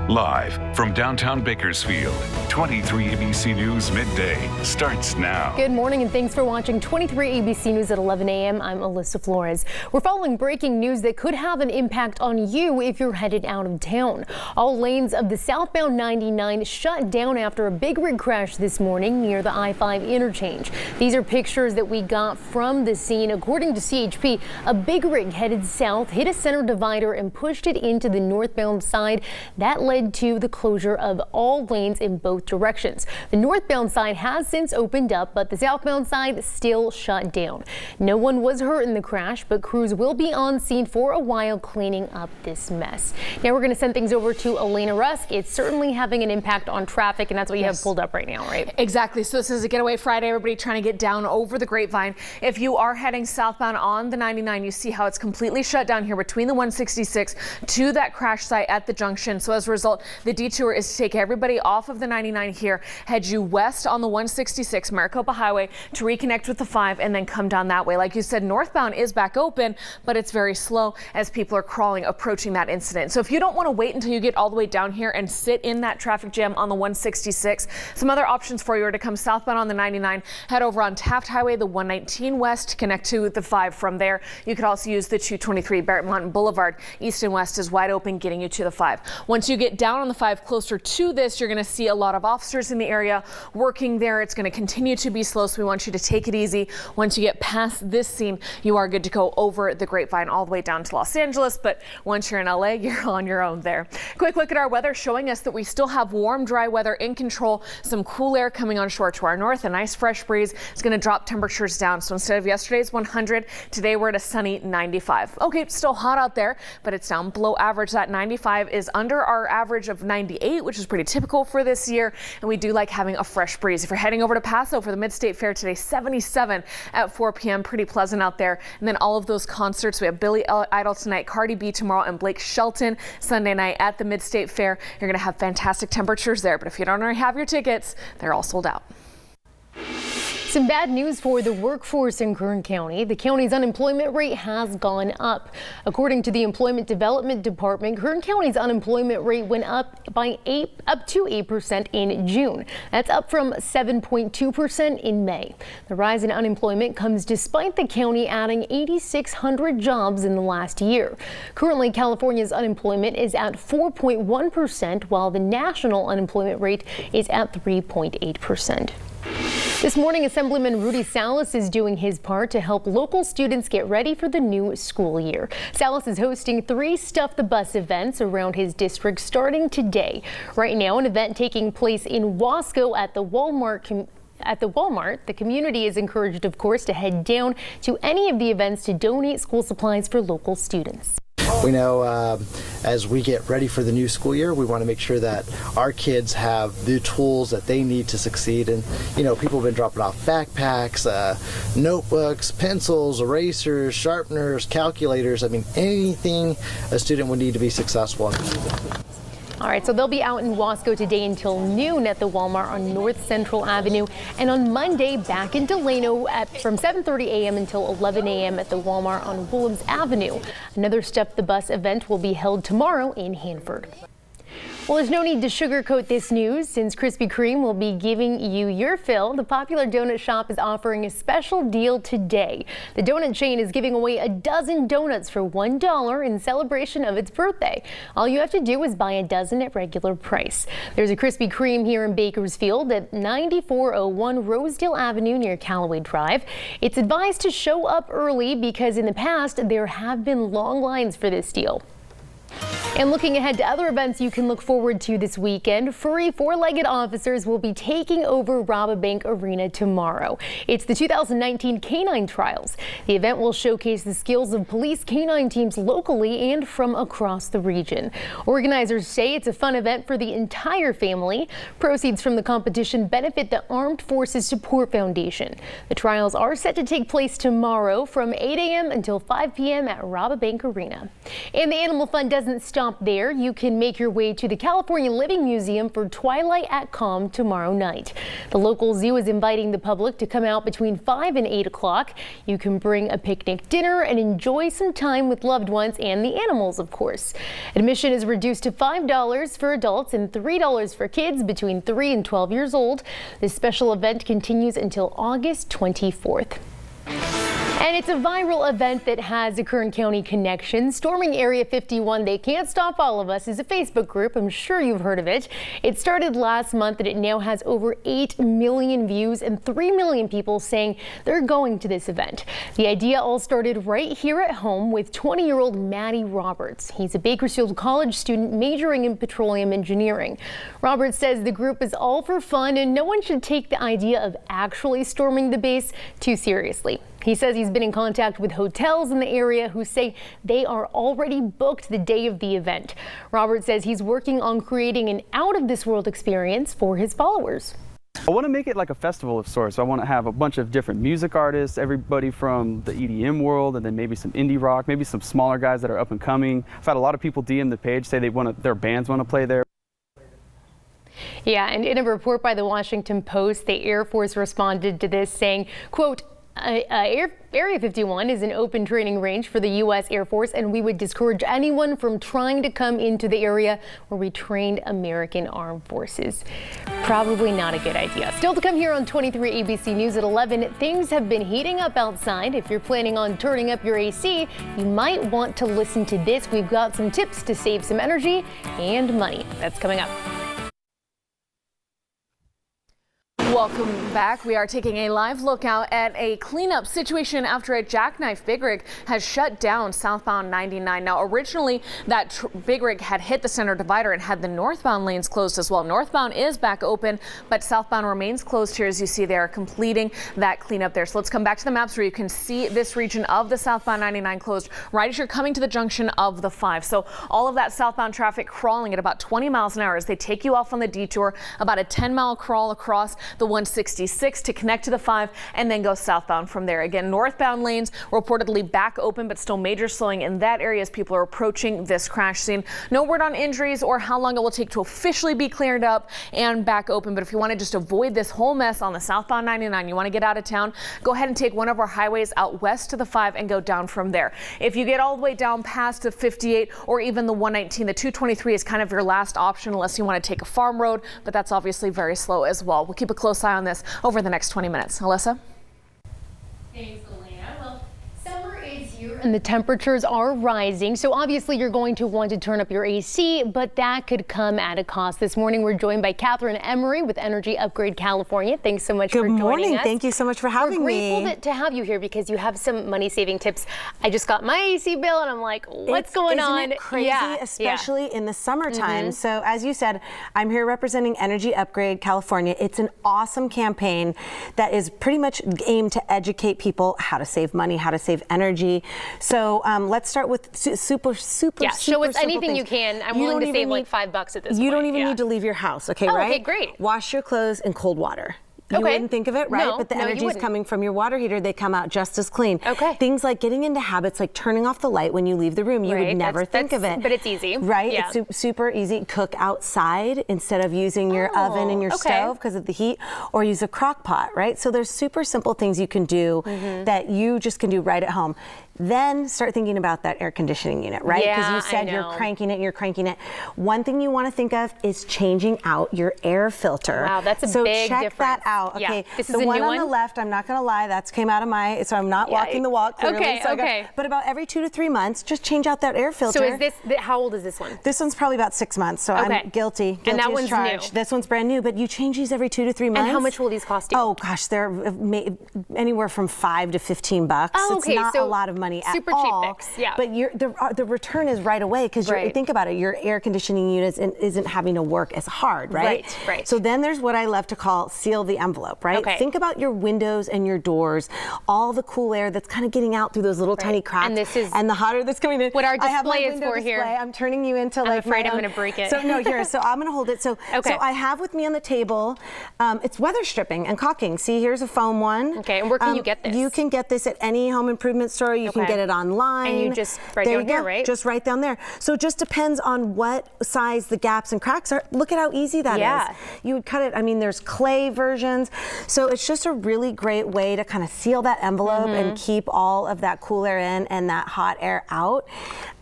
Live from downtown Bakersfield, 23 ABC News Midday starts now. Good morning and thanks for watching 23 ABC News at 11 a.m. I'm Alyssa Flores. We're following breaking news that could have an impact on you if you're headed out of town. All lanes of the southbound 99 shut down after a big rig crash this morning near the I-5 interchange. These are pictures that we got from the scene. According to CHP, a big rig headed south hit a center divider and pushed it into the northbound side. That led to the closure of all lanes in both directions. The northbound side has since opened up, but the southbound side still shut down. No one was hurt in the crash, but crews will be on scene for a while cleaning up this mess. Now we're going to send things over to Elena Rusk. It's certainly having an impact on traffic, and that's what you have pulled up right now, right? Exactly. So this is a getaway Friday. Everybody trying to get down over the Grapevine. If you are heading southbound on the 99, you see how it's completely shut down here between the 166 to that crash site at the junction. So as a result, the detour is to take everybody off of the 99 here, head you west on the 166 Maricopa Highway to reconnect with the 5 and then come down that way. Like you said, northbound is back open, but it's very slow as people are crawling approaching that incident. So if you don't want to wait until you get all the way down here and sit in that traffic jam on the 166, some other options for you are to come southbound on the 99, head over on Taft Highway, the 119 west, connect to the 5 from there. You could also use the 223 Barrett Mountain Boulevard. East and west is wide open, getting you to the 5. Once you get down on the 5 closer to this, you're going to see a lot of officers in the area working there. It's going to continue to be slow, so we want you to take it easy. Once you get past this scene, you are good to go over the Grapevine all the way down to Los Angeles, but once you're in LA, you're on your own there. Quick look at our weather showing us that we still have warm, dry weather in control. Some cool air coming on shore to our north. A nice fresh breeze is going to drop temperatures down. So instead of yesterday's 100, today we're at a sunny 95. Okay, it's still hot out there, but it's down below average. That 95 is under our average of 98, which is pretty typical for this year, and we do like having a fresh breeze. If you're heading over to Paso for the Mid-State Fair today, 77 at 4 p.m. Pretty pleasant out there. And then all of those concerts, we have Billy Idol tonight, Cardi B tomorrow, and Blake Shelton Sunday night at the Mid-State Fair. You're going to have fantastic temperatures there, but if you don't already have your tickets, they're all sold out. Some bad news for the workforce in Kern County. The county's unemployment rate has gone up. According to the Employment Development Department, Kern County's unemployment rate went up to 8% in June. That's up from 7.2% in May. The rise in unemployment comes despite the county adding 8,600 jobs in the last year. Currently, California's unemployment is at 4.1%, while the national unemployment rate is at 3.8%. This morning, Assemblyman Rudy Salas is doing his part to help local students get ready for the new school year. Salas is hosting 3 Stuff the Bus events around his district starting today. Right now, an event taking place in Wasco at the Walmart. The community is encouraged, of course, to head down to any of the events to donate school supplies for local students. We know as we get ready for the new school year, we want to make sure that our kids have the tools that they need to succeed. And, you know, people have been dropping off backpacks, notebooks, pencils, erasers, sharpeners, calculators. I mean, anything a student would need to be successful. All right, so they'll be out in Wasco today until noon at the Walmart on North Central Avenue, and on Monday back in Delano from 7:30 a.m. until 11 a.m. at the Walmart on Willems Avenue. Another Step the Bus event will be held tomorrow in Hanford. Well, there's no need to sugarcoat this news since Krispy Kreme will be giving you your fill. The popular donut shop is offering a special deal today. The donut chain is giving away a dozen donuts for $1 in celebration of its birthday. All you have to do is buy a dozen at regular price. There's a Krispy Kreme here in Bakersfield at 9401 Rosedale Avenue near Callaway Drive. It's advised to show up early because in the past there have been long lines for this deal. And looking ahead to other events you can look forward to this weekend, furry four-legged officers will be taking over Rob-A-Bank Arena tomorrow. It's the 2019 Canine Trials. The event will showcase the skills of police canine teams locally and from across the region. Organizers say it's a fun event for the entire family. Proceeds from the competition benefit the Armed Forces Support Foundation. The trials are set to take place tomorrow from 8 a.m. until 5 p.m. at Rob-A-Bank Arena. And the Animal Fund doesn't stop stop there. You can make your way to the California Living Museum for Twilight at Calm tomorrow night. The local zoo is inviting the public to come out between 5 and 8 o'clock. You can bring a picnic dinner and enjoy some time with loved ones and the animals, of course. Admission is reduced to $5 for adults and $3 for kids between 3 and 12 years old. This special event continues until August 24th. And it's a viral event that has a Kern County connection. Storming Area 51, They Can't Stop All of Us, is a Facebook group. I'm sure you've heard of it. It started last month and it now has over 8 million views and 3 million people saying they're going to this event. The idea all started right here at home with 20-year-old Maddie Roberts. He's a Bakersfield College student majoring in petroleum engineering. Roberts says the group is all for fun and no one should take the idea of actually storming the base too seriously. He says he's been in contact with hotels in the area who say they are already booked the day of the event. Robert says he's working on creating an out-of-this-world experience for his followers. I want to make it like a festival of sorts. So I want to have a bunch of different music artists, everybody from the EDM world, and then maybe some indie rock, maybe some smaller guys that are up and coming. I've had a lot of people DM the page, say their bands want to play there. Yeah, and in a report by the Washington Post, the Air Force responded to this saying, quote, Area 51 is an open training range for the U.S. Air Force, and we would discourage anyone from trying to come into the area where we trained American armed forces. Probably not a good idea. Still to come here on 23 ABC News at 11, things have been heating up outside. If you're planning on turning up your AC, you might want to listen to this. We've got some tips to save some energy and money. That's coming up. Welcome back. We are taking a live look out at a cleanup situation after a jackknife big rig has shut down southbound 99. Now, originally that big rig had hit the center divider and had the northbound lanes closed as well. Northbound is back open, but southbound remains closed here. As you see, they are completing that cleanup there. So let's come back to the maps where you can see this region of the southbound 99 closed right as you're coming to the junction of the 5. So all of that southbound traffic crawling at about 20 miles an hour as they take you off on the detour, about a 10-mile crawl across the 166 to connect to the 5 and then go southbound from there. Again, northbound lanes reportedly back open, but still major slowing in that area as people are approaching this crash scene. No word on injuries or how long it will take to officially be cleared up and back open. But if you want to just avoid this whole mess on the southbound 99, you want to get out of town, go ahead and take one of our highways out west to the 5 and go down from there. If you get all the way down past the 58 or even the 119, the 223 is kind of your last option unless you want to take a farm road, but that's obviously very slow as well. We'll keep a close eye on this over the next 20 minutes. Alyssa? Thanks, Elena. Well, summer is here and the temperatures are rising, so obviously you're going to want to turn up your AC, but that could come at a cost. This morning we're joined by Catherine Emery with Energy Upgrade California. Thanks so much for joining us. Good morning. Thank you so much for having me. We're grateful to have you here because you have some money-saving tips. I just got my AC bill and I'm like, what's going on? Isn't it crazy, especially in the summertime? So as you said, I'm here representing Energy Upgrade California. It's an awesome campaign that is pretty much aimed to educate people how to save money, how to save energy. So let's start with super show us anything you can. I'm willing to save like $5 at this point. You don't even need to leave your house, right? Okay, great. Wash your clothes in cold water. You wouldn't think of it, right? No, but the energy is coming from your water heater. They come out just as clean. Things like getting into habits like turning off the light when you leave the room. You would never think of it. But it's easy. Right? Yeah. It's super easy. Cook outside instead of using your oven and your stove because of the heat, or use a crock pot, right? So there's super simple things you can do that you just can do right at home. Then start thinking about that air conditioning unit, right? Because you said you're cranking it. One thing you want to think of is changing out your air filter. Wow, that's a big difference. So check that out. Okay, this is the a one new on the left, I'm not going to lie, that's came out of my, so I'm not walking the walk clearly. But about every 2 to 3 months, just change out that air filter. So is this, how old is this one? This one's probably about 6 months, so I'm guilty and that one's charged. This one's brand new, but you change these every 2 to 3 months. And how much will these cost you? Oh gosh, they're anywhere from $5 to $15. It's not a lot of money at all. Super cheap fix, But the return is right away because think about it, your air conditioning unit isn't having to work as hard, right? Right. So then there's what I love to call seal the envelope, right? Think about your windows and your doors, all the cool air that's kind of getting out through those little tiny cracks, and the hot air that's coming in. What our display is for here. I'm turning you into I'm afraid I'm going to break it. So no, here. So I'm going to hold it. So I have with me on the table, it's weather stripping and caulking. See, here's a foam one. Okay, and where can you get this? You can get this at any home improvement store. You can get it online. And you just right down here, right? Just right down there. So it just depends on what size the gaps and cracks are. Look at how easy that is. You would cut it. I mean, there's clay versions. So it's just a really great way to kind of seal that envelope and keep all of that cool air in and that hot air out.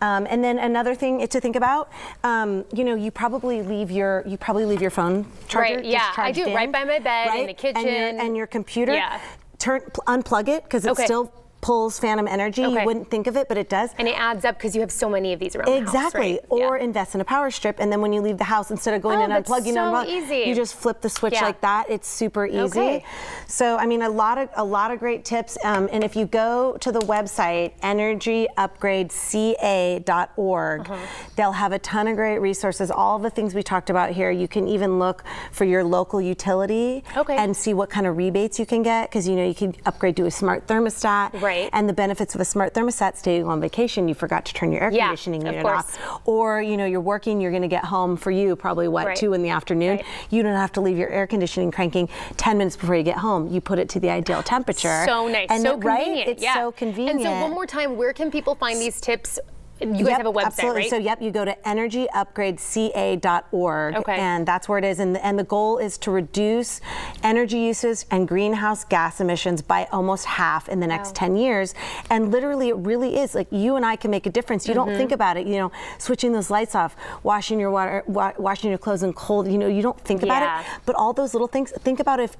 And then another thing to think about, you know, you probably leave your phone charger. Right. Yeah, I do right by my bed in the kitchen. And your computer. Yeah. Unplug it because it still pulls phantom energy. You wouldn't think of it, but it does. And it adds up because you have so many of these around the house, exactly. right? Or invest in a power strip, and then when you leave the house, instead of going and unplugging, easy. You just flip the switch like that. It's super easy. So I mean, a lot of great tips. And if you go to the website energyupgradeca.org, they'll have a ton of great resources. All the things we talked about here. You can even look for your local utility and see what kind of rebates you can get, because you know you can upgrade to a smart thermostat. Right. And the benefits of a smart thermostat: stay on vacation, you forgot to turn your air conditioning unit off, or you know you're working, you're going to get home for you probably 2 in the afternoon. You don't have to leave your air conditioning cranking 10 minutes before you get home. You put it to the ideal temperature. So nice, and so convenient. It's so convenient. And so one more time, where can people find these tips? You guys have a website, absolutely. right? So you go to energyupgradeca.org, and that's where it is. And the goal is to reduce energy uses and greenhouse gas emissions by almost half in the next 10 years. And literally, it really is like you and I can make a difference. You don't think about it, you know, switching those lights off, washing your washing your clothes in cold. You know, you don't think about it. But all those little things. Think about if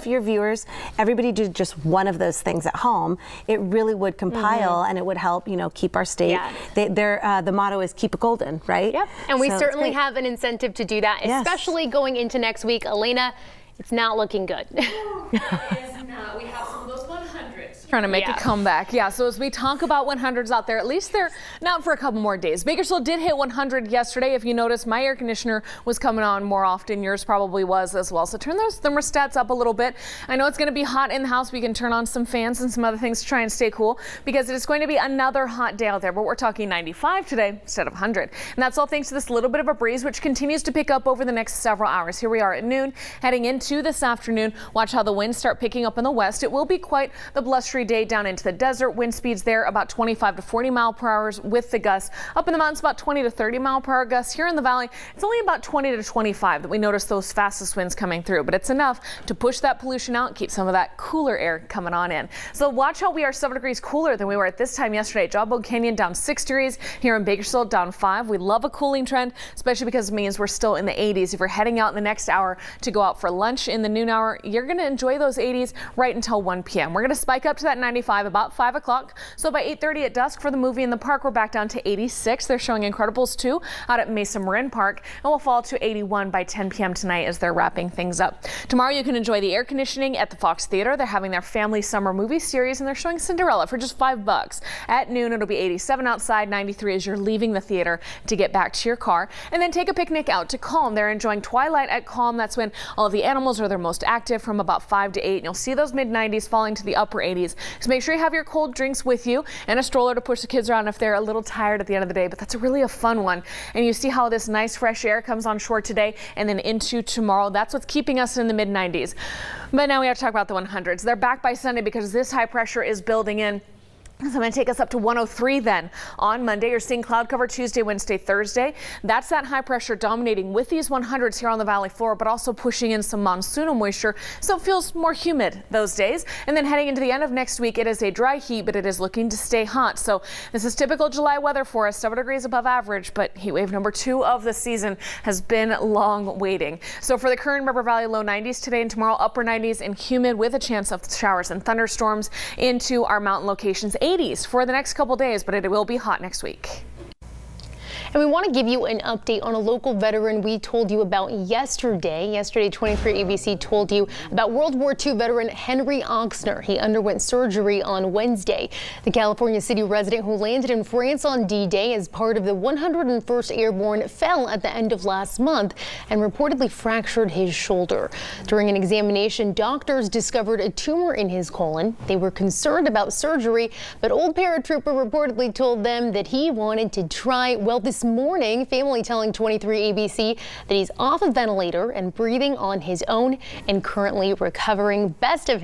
your viewers, everybody did just one of those things at home, it really would compile and it would help, you know, keep our state. The motto is keep it golden, right? Yep. And we certainly have an incentive to do that, especially going into next week. Elena, it's not looking good. It is not. We have some of those 100s trying to make a comeback. Yeah, so as we talk about 100s out there, at least they're not for a couple more days. Bakersfield did hit 100 yesterday. If you notice, my air conditioner was coming on more often. Yours probably was as well. So turn those thermostats up a little bit. I know it's going to be hot in the house. We can turn on some fans and some other things to try and stay cool, because it is going to be another hot day out there. But we're talking 95 today instead of 100. And that's all thanks to this little bit of a breeze, which continues to pick up over the next several hours. Here we are at noon, heading into this afternoon. Watch how the winds start picking up in the west. It will be quite the blustery day down into the desert. Wind speeds there about 25 to 40 mile per hour with the gusts. Up in the mountains, about 20 to 30 mile per hour gusts. Here in the valley, it's only about 20 to 25 that we notice those fastest winds coming through, but it's enough to push that pollution out, keep some of that cooler air coming on in. So watch how we are 7 degrees cooler than we were at this time yesterday. Jawbone Canyon down 6 degrees. Here in Bakersfield down 5. We love a cooling trend, especially because it means we're still in the 80s. If you're heading out in the next hour to go out for lunch in the noon hour, you're going to enjoy those 80s right until 1 p.m. We're going to spike up to that 95 about 5 o'clock. So by 8:30 at dusk for the movie in the park, we're back down to 86. They're showing Incredibles 2 out at Mesa Marin Park, and we'll fall to 81 by 10 p.m. tonight as they're wrapping things up. Tomorrow you can enjoy the air conditioning at the Fox Theater. They're having their family summer movie series, and they're showing Cinderella for just $5. At noon, it'll be 87 outside, 93 as you're leaving the theater to get back to your car. And then take a picnic out to Calm. They're enjoying Twilight at Calm. That's when all of the animals are their most active, from about 5 to 8. And you'll see those mid-90s falling to the upper 80s. So make sure you have your cold drinks with you and a stroller to push the kids around if they're a little tired at the end of the day. But that's really a fun one. And you see how this nice fresh air comes on shore today and then into tomorrow. That's what's keeping us in the mid-90s. But now we have to talk about the 100s. They're back by Sunday because this high pressure is building in. So I'm going to take us up to 103 then on Monday. You're seeing cloud cover Tuesday, Wednesday, Thursday. That's that high pressure dominating with these 100s here on the valley floor, but also pushing in some monsoonal moisture, so it feels more humid those days. And then heading into the end of next week, it is a dry heat, but it is looking to stay hot. So this is typical July weather for us, 7 degrees above average, but heat wave number 2 of the season has been long waiting. So for the Kern River Valley, low 90s today and tomorrow, upper 90s and humid with a chance of showers and thunderstorms into our mountain locations. 80s for the next couple days, but it will be hot next week. And we want to give you an update on a local veteran we told you about yesterday. Yesterday, 23 ABC told you about World War II veteran Henry Oxner. He underwent surgery on Wednesday. The California City resident who landed in France on D-Day as part of the 101st Airborne fell at the end of last month and reportedly fractured his shoulder. During an examination, doctors discovered a tumor in his colon. They were concerned about surgery, but old paratrooper reportedly told them that he wanted to try, well, the this morning. Family telling 23 ABC that he's off a ventilator and breathing on his own and currently recovering. Best of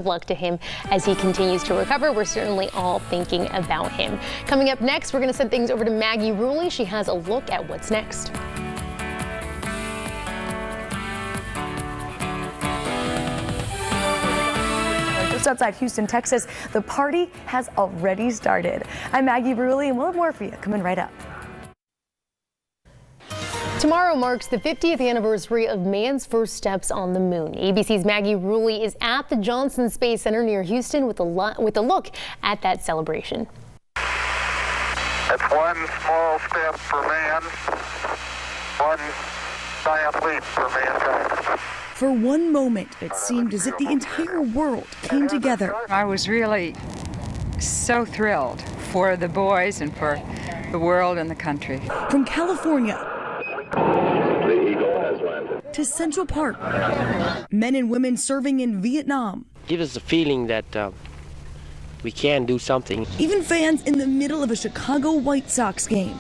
luck to him as he continues to recover. We're certainly all thinking about him. Coming up next, we're going to send things over to Maggie Ruley. She has a look at what's next. Just outside Houston, Texas, the party has already started. I'm Maggie Ruley, and we'll have more for you coming right up. Tomorrow marks the 50th anniversary of man's first steps on the moon. ABC's Maggie Ruley is at the Johnson Space Center near Houston with a look at that celebration. It's one small step for man, one giant leap for mankind. For one moment, it seemed as if the entire world came together. I was really so thrilled for the boys and for the world and the country. From California to Central Park, men and women serving in Vietnam. Gives us a feeling that we can do something. Even fans in the middle of a Chicago White Sox game.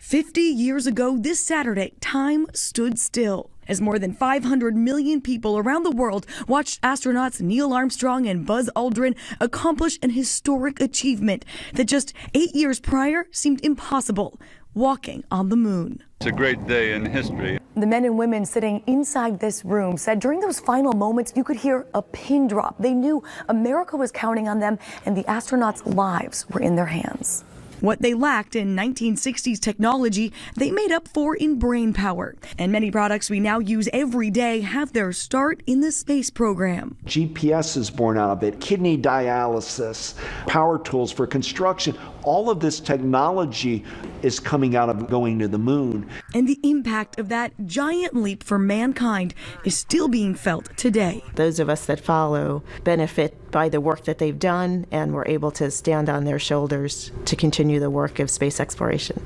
50 years ago this Saturday, time stood still as more than 500 million people around the world watched astronauts Neil Armstrong and Buzz Aldrin accomplish an historic achievement that just 8 years prior seemed impossible: walking on the moon. It's a great day in history. The men and women sitting inside this room said during those final moments you could hear a pin drop. They knew America was counting on them and the astronauts' lives were in their hands. What they lacked in 1960s technology, they made up for in brain power. And many products we now use every day have their start in the space program. GPS is born out of it, kidney dialysis, power tools for construction. All of this technology is coming out of going to the moon. And the impact of that giant leap for mankind is still being felt today. Those of us that follow benefit by the work that they've done, and we're able to stand on their shoulders to continue the work of space exploration.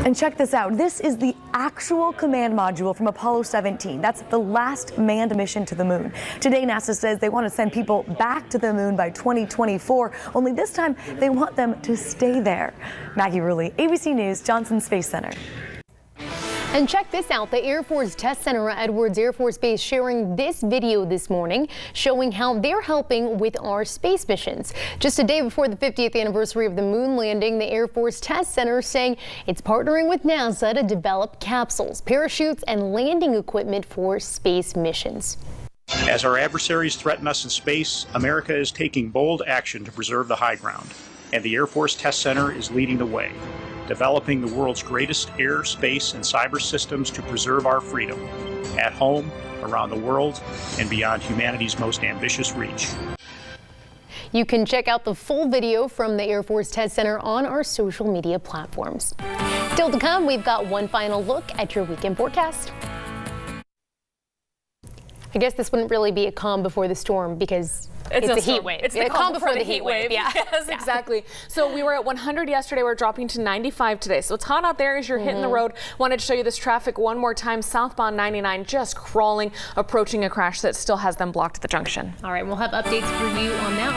And check this out. This is the actual command module from Apollo 17. That's the last manned mission to the moon. Today, NASA says they want to send people back to the moon by 2024, only this time they want them to stay there. Maggie Ruley, ABC News, Johnson Space Center. And check this out, the Air Force Test Center at Edwards Air Force Base sharing this video this morning showing how they're helping with our space missions. Just a day before the 50th anniversary of the moon landing, the Air Force Test Center is saying it's partnering with NASA to develop capsules, parachutes, and landing equipment for space missions. As our adversaries threaten us in space, America is taking bold action to preserve the high ground, and the Air Force Test Center is leading the way, developing the world's greatest air, space, and cyber systems to preserve our freedom, at home, around the world, and beyond humanity's most ambitious reach. You can check out the full video from the Air Force Test Center on our social media platforms. Still to come, we've got one final look at your weekend forecast. I guess this wouldn't really be a calm before the storm because it's a heat wave. It's the calm before the heat wave. Yeah. Yes, exactly. So we were at 100 yesterday. We're dropping to 95 today. So it's hot out there as you're hitting the road. Wanted to show you this traffic one more time. Southbound 99 just crawling, approaching a crash that still has them blocked at the junction. All right, we'll have updates for you on that.